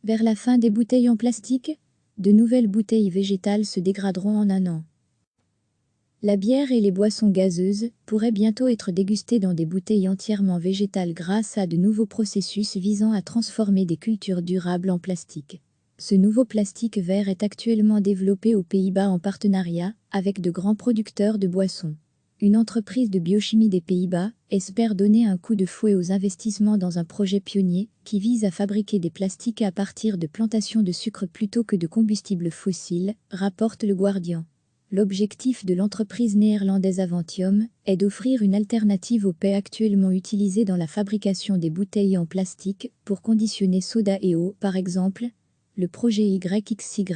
Vers la fin des bouteilles en plastique, de nouvelles bouteilles végétales se dégraderont en un an. La bière et les boissons gazeuses pourraient bientôt être dégustées dans des bouteilles entièrement végétales grâce à de nouveaux processus visant à transformer des cultures durables en plastique. Ce nouveau plastique vert est actuellement développé aux Pays-Bas en partenariat avec de grands producteurs de boissons. Une entreprise de biochimie des Pays-Bas espère donner un coup de fouet aux investissements dans un projet pionnier qui vise à fabriquer des plastiques à partir de plantations de sucre plutôt que de combustibles fossiles, rapporte Le Guardian. L'objectif de l'entreprise néerlandaise Avantium est d'offrir une alternative aux PET actuellement utilisées dans la fabrication des bouteilles en plastique pour conditionner soda et eau, par exemple. Le projet YXY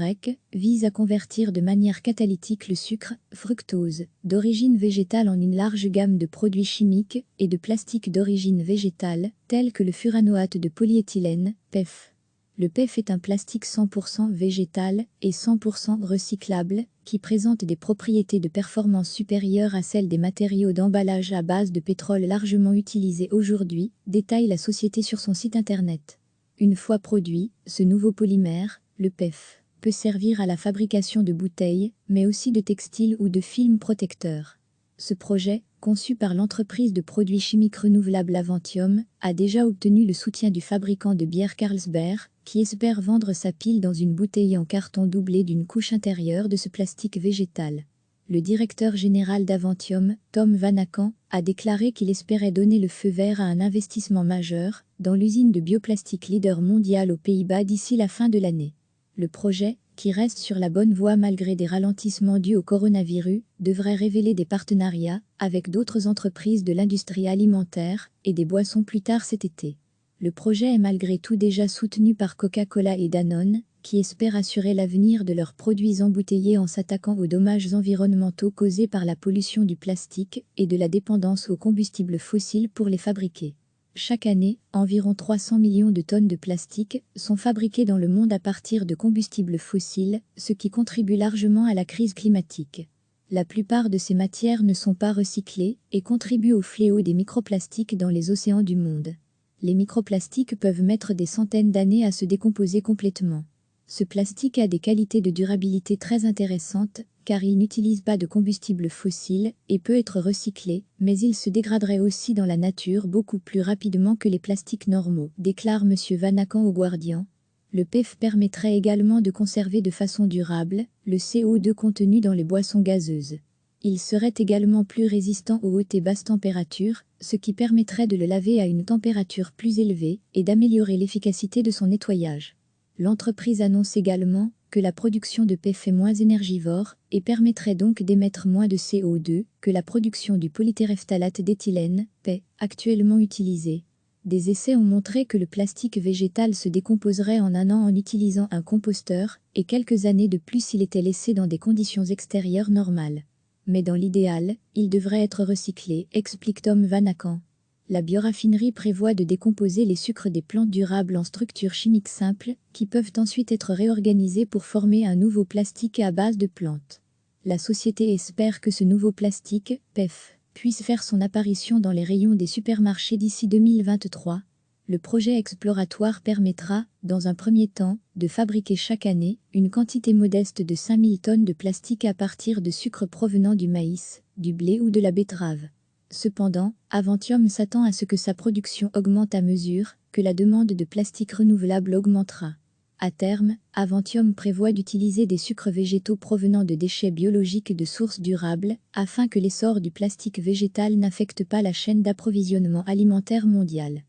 vise à convertir de manière catalytique le sucre, fructose, d'origine végétale en une large gamme de produits chimiques et de plastiques d'origine végétale, tels que le furanoate de polyéthylène, PEF. Le PEF est un plastique 100% végétal et 100% recyclable, qui présente des propriétés de performance supérieures à celles des matériaux d'emballage à base de pétrole largement utilisés aujourd'hui, détaille la société sur son site internet. Une fois produit, ce nouveau polymère, le PEF, peut servir à la fabrication de bouteilles, mais aussi de textiles ou de films protecteurs. Ce projet, conçu par l'entreprise de produits chimiques renouvelables Avantium, a déjà obtenu le soutien du fabricant de bière Carlsberg, qui espère vendre sa pile dans une bouteille en carton doublée d'une couche intérieure de ce plastique végétal. Le directeur général d'Avantium, Tom Van Aken, a déclaré qu'il espérait donner le feu vert à un investissement majeur dans l'usine de bioplastique leader mondial aux Pays-Bas d'ici la fin de l'année. Le projet, qui reste sur la bonne voie malgré des ralentissements dus au coronavirus, devrait révéler des partenariats avec d'autres entreprises de l'industrie alimentaire et des boissons plus tard cet été. Le projet est malgré tout déjà soutenu par Coca-Cola et Danone, qui espèrent assurer l'avenir de leurs produits embouteillés en s'attaquant aux dommages environnementaux causés par la pollution du plastique et de la dépendance aux combustibles fossiles pour les fabriquer. Chaque année, environ 300 millions de tonnes de plastique sont fabriquées dans le monde à partir de combustibles fossiles, ce qui contribue largement à la crise climatique. La plupart de ces matières ne sont pas recyclées et contribuent au fléau des microplastiques dans les océans du monde. Les microplastiques peuvent mettre des centaines d'années à se décomposer complètement. Ce plastique a des qualités de durabilité très intéressantes, car il n'utilise pas de combustible fossile et peut être recyclé, mais il se dégraderait aussi dans la nature beaucoup plus rapidement que les plastiques normaux, déclare M. Van Aken au Guardian. Le PEF permettrait également de conserver de façon durable le CO2 contenu dans les boissons gazeuses. Il serait également plus résistant aux hautes et basses températures, ce qui permettrait de le laver à une température plus élevée et d'améliorer l'efficacité de son nettoyage. L'entreprise annonce également que la production de PEF est moins énergivore et permettrait donc d'émettre moins de CO2 que la production du polytéréphtalate d'éthylène, PET, actuellement utilisé. Des essais ont montré que le plastique végétal se décomposerait en un an en utilisant un composteur et quelques années de plus s'il était laissé dans des conditions extérieures normales. Mais dans l'idéal, il devrait être recyclé, explique Tom Van Aken. La bioraffinerie prévoit de décomposer les sucres des plantes durables en structures chimiques simples, qui peuvent ensuite être réorganisées pour former un nouveau plastique à base de plantes. La société espère que ce nouveau plastique, PEF, puisse faire son apparition dans les rayons des supermarchés d'ici 2023. Le projet exploratoire permettra, dans un premier temps, de fabriquer chaque année une quantité modeste de 5000 tonnes de plastique à partir de sucre provenant du maïs, du blé ou de la betterave. Cependant, Avantium s'attend à ce que sa production augmente à mesure que la demande de plastique renouvelable augmentera. À terme, Avantium prévoit d'utiliser des sucres végétaux provenant de déchets biologiques de sources durables, afin que l'essor du plastique végétal n'affecte pas la chaîne d'approvisionnement alimentaire mondiale.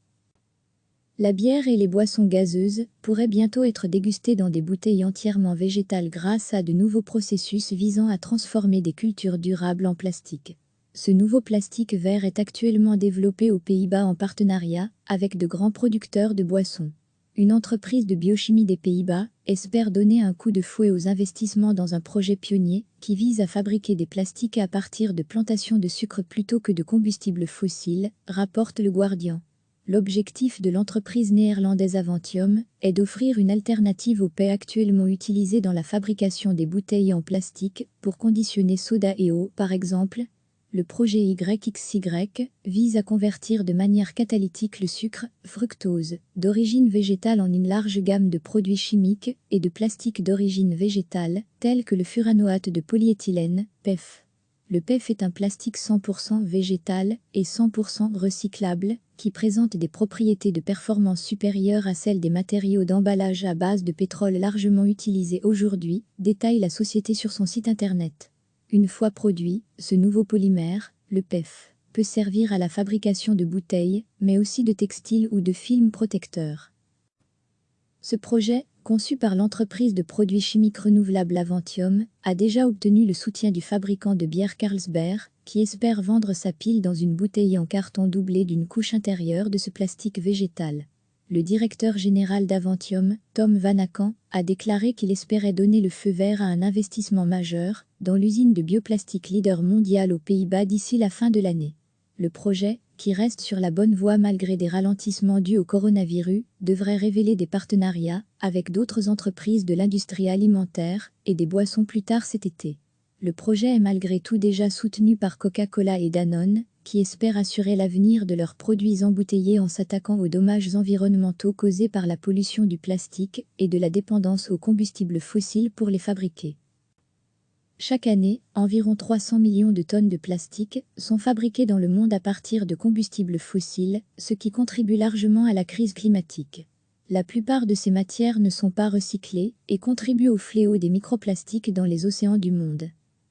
La bière et les boissons gazeuses pourraient bientôt être dégustées dans des bouteilles entièrement végétales grâce à de nouveaux processus visant à transformer des cultures durables en plastique. Ce nouveau plastique vert est actuellement développé aux Pays-Bas en partenariat avec de grands producteurs de boissons. Une entreprise de biochimie des Pays-Bas espère donner un coup de fouet aux investissements dans un projet pionnier qui vise à fabriquer des plastiques à partir de plantations de sucre plutôt que de combustibles fossiles, rapporte Le Guardian. L'objectif de l'entreprise néerlandaise Avantium est d'offrir une alternative aux PET actuellement utilisés dans la fabrication des bouteilles en plastique pour conditionner soda et eau, par exemple. Le projet YXY vise à convertir de manière catalytique le sucre, fructose, d'origine végétale en une large gamme de produits chimiques et de plastiques d'origine végétale, tels que le furanoate de polyéthylène, PEF. Le PEF est un plastique 100% végétal et 100% recyclable, qui présente des propriétés de performance supérieures à celles des matériaux d'emballage à base de pétrole largement utilisés aujourd'hui, détaille la société sur son site internet. Une fois produit, ce nouveau polymère, le PEF, peut servir à la fabrication de bouteilles, mais aussi de textiles ou de films protecteurs. Ce projet, conçu par l'entreprise de produits chimiques renouvelables Aventium, a déjà obtenu le soutien du fabricant de bière Carlsberg, qui espère vendre sa pile dans une bouteille en carton doublée d'une couche intérieure de ce plastique végétal. Le directeur général d'Aventium, Tom Van Aken, a déclaré qu'il espérait donner le feu vert à un investissement majeur dans l'usine de bioplastique leader mondial aux Pays-Bas d'ici la fin de l'année. Le projet, qui reste sur la bonne voie malgré des ralentissements dus au coronavirus, devrait révéler des partenariats avec d'autres entreprises de l'industrie alimentaire et des boissons plus tard cet été. Le projet est malgré tout déjà soutenu par Coca-Cola et Danone, qui espèrent assurer l'avenir de leurs produits embouteillés en s'attaquant aux dommages environnementaux causés par la pollution du plastique et de la dépendance aux combustibles fossiles pour les fabriquer. Chaque année, environ 300 millions de tonnes de plastique sont fabriquées dans le monde à partir de combustibles fossiles, ce qui contribue largement à la crise climatique. La plupart de ces matières ne sont pas recyclées et contribuent au fléau des microplastiques dans les océans du monde.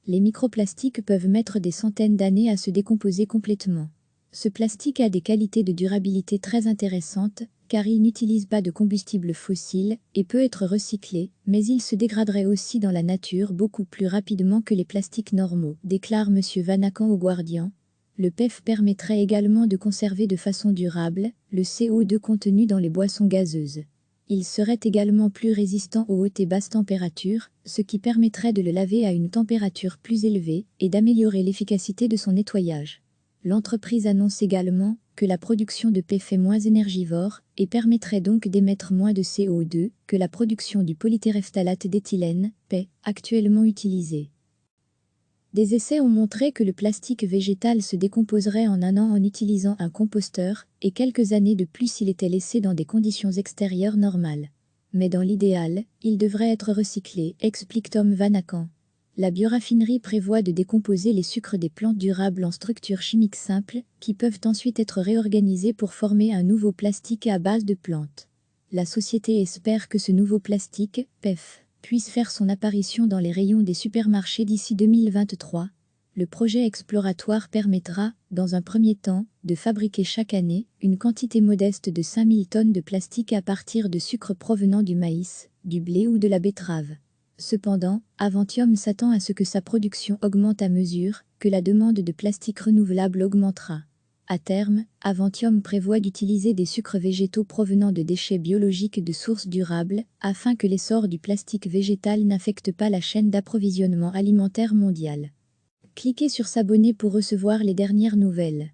Les microplastiques peuvent mettre des centaines d'années à se décomposer complètement. Ce plastique a des qualités de durabilité très intéressantes, car il n'utilise pas de combustible fossile et peut être recyclé, mais il se dégraderait aussi dans la nature beaucoup plus rapidement que les plastiques normaux, déclare M. Van Aken au Guardian. Le PEF permettrait également de conserver de façon durable le CO2 contenu dans les boissons gazeuses. Il serait également plus résistant aux hautes et basses températures, ce qui permettrait de le laver à une température plus élevée et d'améliorer l'efficacité de son nettoyage. L'entreprise annonce également que la production de PEF est moins énergivore et permettrait donc d'émettre moins de CO2 que la production du polytéréphtalate d'éthylène, PE, actuellement utilisé. Des essais ont montré que le plastique végétal se décomposerait en un an en utilisant un composteur, et quelques années de plus s'il était laissé dans des conditions extérieures normales. Mais dans l'idéal, il devrait être recyclé, explique Tom Van Aken. La bioraffinerie prévoit de décomposer les sucres des plantes durables en structures chimiques simples, qui peuvent ensuite être réorganisées pour former un nouveau plastique à base de plantes. La société espère que ce nouveau plastique, PEF, puisse faire son apparition dans les rayons des supermarchés d'ici 2023. Le projet exploratoire permettra, dans un premier temps, de fabriquer chaque année une quantité modeste de 5000 tonnes de plastique à partir de sucre provenant du maïs, du blé ou de la betterave. Cependant, Aventium s'attend à ce que sa production augmente à mesure que la demande de plastique renouvelable augmentera. À terme, Aventium prévoit d'utiliser des sucres végétaux provenant de déchets biologiques de sources durables, afin que l'essor du plastique végétal n'affecte pas la chaîne d'approvisionnement alimentaire mondiale. Cliquez sur s'abonner pour recevoir les dernières nouvelles.